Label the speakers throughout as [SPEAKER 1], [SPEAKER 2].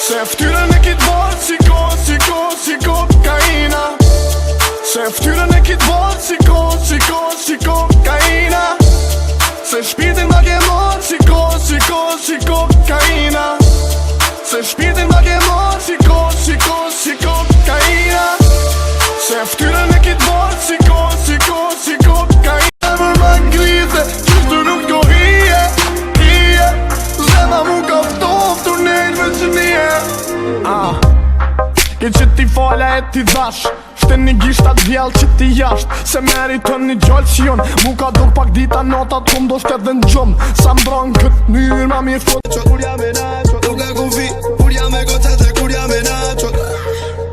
[SPEAKER 1] Se ftyrën e kit bot si kokaina. Se ftyrën e kit bot si kokaina. Se shpirtin ma ke mor si kokaina. Se shpirtin ma ke mor si kokaina. Se ftyrën e kit bot si kokaina. Për ma ngrize, qështu nuk do hije. Zema mu ka ftoftur nejt me që nije. Ke që ti fala e ti dhash, shte një gishtat vjell që ti jasht. Se meritën një gjallë që jon, mu ka dur pak dita notat kum do shtet dhe në gjum. Sa mbron këtë njërë ma mirë fot.
[SPEAKER 2] Kur jam e nachot, nuk e kufi. Kur jam e gocat e kur jam e nachot.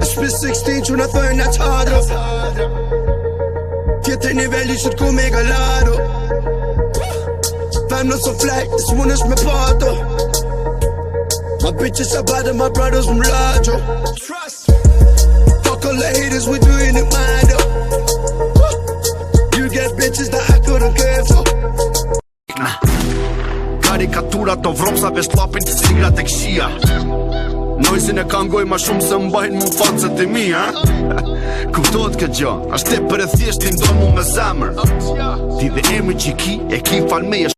[SPEAKER 2] Shpi 16 që në thëjnë në qadro. Tjetër nivelli që t'ku me galaro. Fem në so fly, this one is me pato. My bitches are bad and my brothers from Lajo. Fuck all the haters, we doing it mind up. You get bitches that I couldn't care for.
[SPEAKER 3] Karikatura të vromsave shlapin të sigrat e kshia. Noizin e kangoj ma shumë se mbajnë mu facet e mi, ha? Kuptohet këtë gjo, ashtë te për e thjesht ti ndonë mu me zemër. Ti dhe emri që ki falmeje.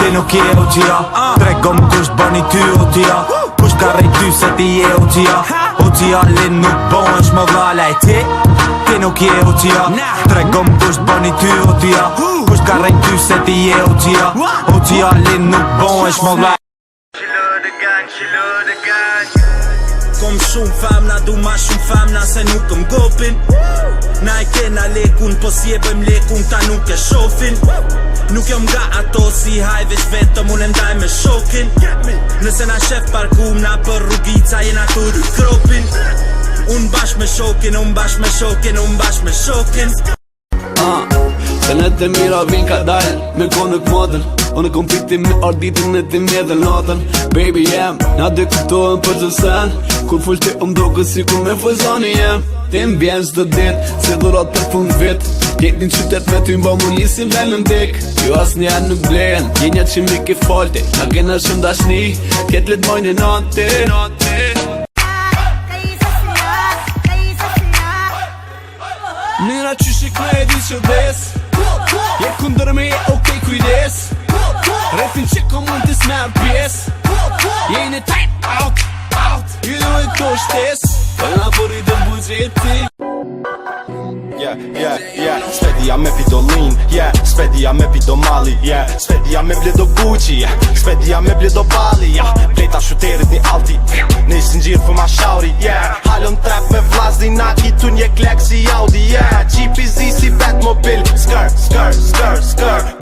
[SPEAKER 4] Ti nuk je o gjia, tregom kush bani ty o gjia. Kush ka rejt ty se ti je o gjia. O gjia lin nuk bon është më dhala e ti. Ti nuk je o gjia, tregom kush bani ty o gjia. Kush ka rejt ty se ti je o gjia. O gjia lin nuk bon është më dhala. Kom shumë femna, du ma shumë femna se nuk këm gopin. Na e kena lekun, po s'jebëm lekun, ta nuk e shofin. Nuk jom nga ato si hajvesh vetëm unë ndaj me shokin. Nëse na shef parkum na për rrugica jena të ry kropin. Unë bash me shokin, unë bash me shokin, unë bash me shokin.
[SPEAKER 2] Se në të mira vin ka dajn, me konë nuk modën. Unë kom piti me arditin në të me dhe natën. Baby jem, na dhe kuptohen për të sen. Kur full të doke si kur me fëzani jem. Ti m'bjen s'do dit, se dhurat për fund vit. Jetin qytet me ty mba mu nisim velën dik. Jo as njerë nuk blejen, jenja që mi ke falte. Na kena shumë dashni, ket let mojnë e nati. Nira që shikme e di që des. Je kundër me je okej kujdes. Refin që kom mund t'is me pjes. Jene tight out. Ju do e këto shtes. Për nga bëri dhe bugjeti.
[SPEAKER 3] Spedia me pidolin, spedia me pidomali, spedia me bledo Gucci, spedia me bledo Bali, plejta shuterit një alti, nisë gjirë për ma shauri, halon trap me vlazni naki, tu një klek si Audi, Jeepi zi si Batmobil, skr,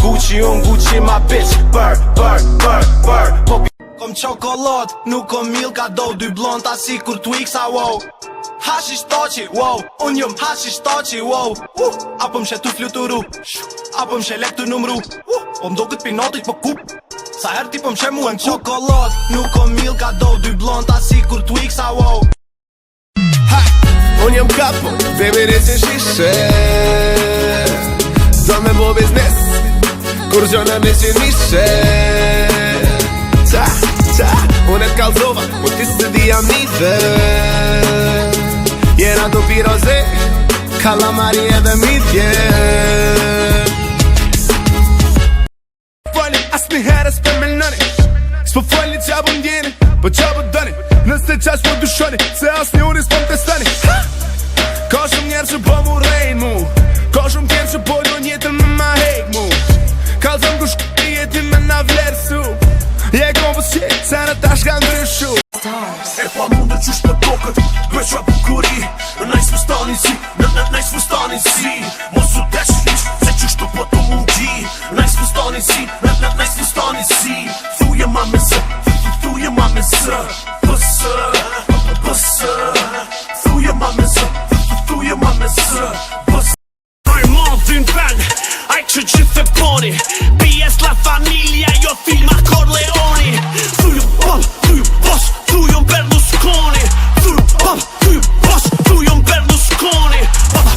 [SPEAKER 3] Gucci unë, Gucci ma bitch, bër, popi. Kom qokolot, nuk kom milka do, dy blonta si kur Twixa, wow. Hashish toqi, wow, unë jom hashish toqi, wow. Apo m'she tu fluturu, apo m'she lek tu numru, po m'do këtë pinotit po kup. Sa her ti po m'she mu e m'kup. Qokolot, nuk kom milka do, dy blonta si kur Twixa, wow.
[SPEAKER 1] Unë jom kapo, dhe me resin shishe. Do me bo biznes, kur gjona me që nishe. Unë e t'kalzova, po ti se di jam nife. Jena të piroze, kalamari edhe midje. Fali, as një herës për me nëni. S'po fali qa po ndjeni, po qa po dëni. Nëse qash po dushoni, se as një unis po m'testani. Ka shumë njerë që po mu rejnë mu, ka shumë tjerë që po lon jetën me ma hek mu. Kalzëm ku shkëti jetin me na vlerësu. Je kom pës qe, se në tash ka ndryshu. E pa mundë qysh në tokët, veqa bukuri. Najs fustanin si, najs fustanin si. Mos u desh hiq, se qysh të po të mundi. Najs fustanin si, najs fustanin si. Thuje ma me zë, thuje ma me zë. Pësë, thuje ma me zë, thuje ma me zë. Pësë. Aj modhin ven, aj që gjithë e poni. PS la familia, jo filma Corleone. Thuju pop, thuju boss, thuju Berlusconi. Thuju pop, thuju boss, thuju Berlusconi. Baba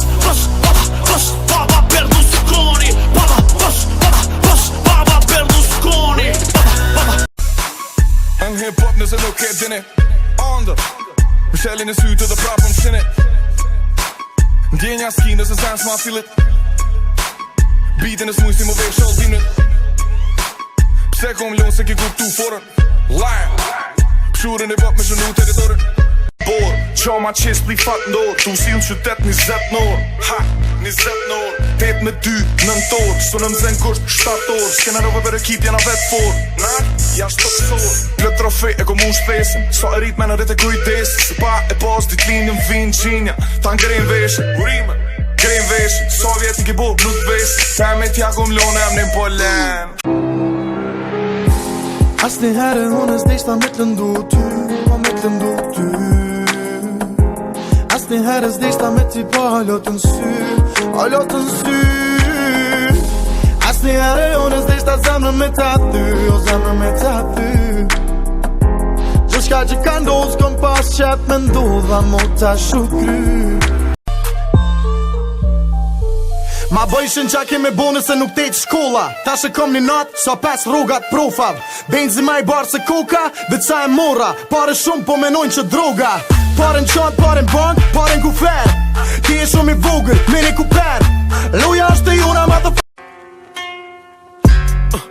[SPEAKER 1] Berlusconi. Baba Berlusconi. Young hip-hop nëse nuk e dini Under Më shelin e sytë dhe prapë më shini Ndjenja s'ki nëse sen s'ma filit Beatin e s'mujë si më vesh shaldimit Pse kom lonë se ki kuptu forën Live Pshurën e bop me shënu teritorin Bor, qa ma qes pli fat ndor Tu si në qytet 20 nor Ha, 20 nor 8-2, 9 orë Su në mzen kusht 7 orë S'kena nëve për ekip jena vet for Na, jasht të pësor Plët trofej e kom unë shpesin Sa e rrit me në rrit e kujdes Se pa e pas dit linjën vinë qinja Ta n'grejnë veshën Urime, grejnë veshën Sa vjet n'ki bo, nuk vesën Femit ja kom lone em n'im polen
[SPEAKER 5] Asni herë unë s'deshta me të ndu ty Pa me të ndu ty Asni herë s'deshta me ti pa halotën sy Halotën sy Asni herë unë s'deshta zemrën me ta ty O zemrën me ta ty Gjë shka që ka ndodh s'kom pas qep me ndodha mo ta shukry Ma bëjshin qa kemi bone se nuk tejt shkolla Ta shë kom një natë, sa 5 rrugat profav Benzi ma i barë se koka, dhe ca e mora Pare shumë po menojnë që droga Pare në qatë, pare në bank, pare në kufer Ti e shumë i vogël, mini kuper Luja është e jona ma të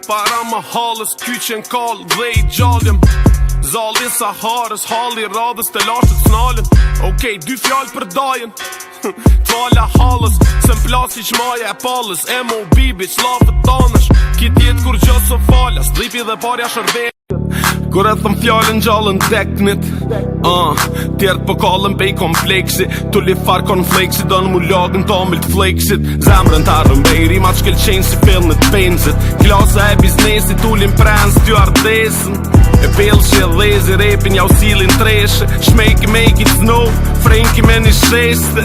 [SPEAKER 6] Para ma halës, kyqen kall dhe i gjallëm Zalli Saharës, halli radhës të lashët s'nalën Okej, 2 fjallë për dajen T'vala halës, se m'plasi qmaja e palës M.O.B. bitch, lafët tanësh Kit jetë kur gjësë o falas, dhipi dhe parja shërbe Kur e thëm fjallën gjallën teknit Tjertë po kallën bej kompleksi Tulli far konfleksi, donë mu lagën tomil t'fleksit Zemrën t'arën bej, rimat shkelqenjë si fillnit benzit Klasa e biznesit, tullin prens t'ju ardesën E belë që e dhezi, repin ja usilin treshe Shmejki make it snow, frenki me një sheste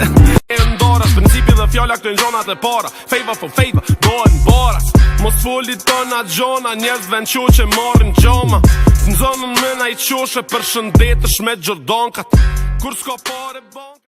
[SPEAKER 6] E ndoras, principi dhe fjalla këto nxonat e para Fejva for fejva, dojnë baras Mos follit të nga gjona, njerëz ven qo që marrin gjoma Në zonën me na i qoshe për shëndetësh me gjordankat Kur s'ka pare ban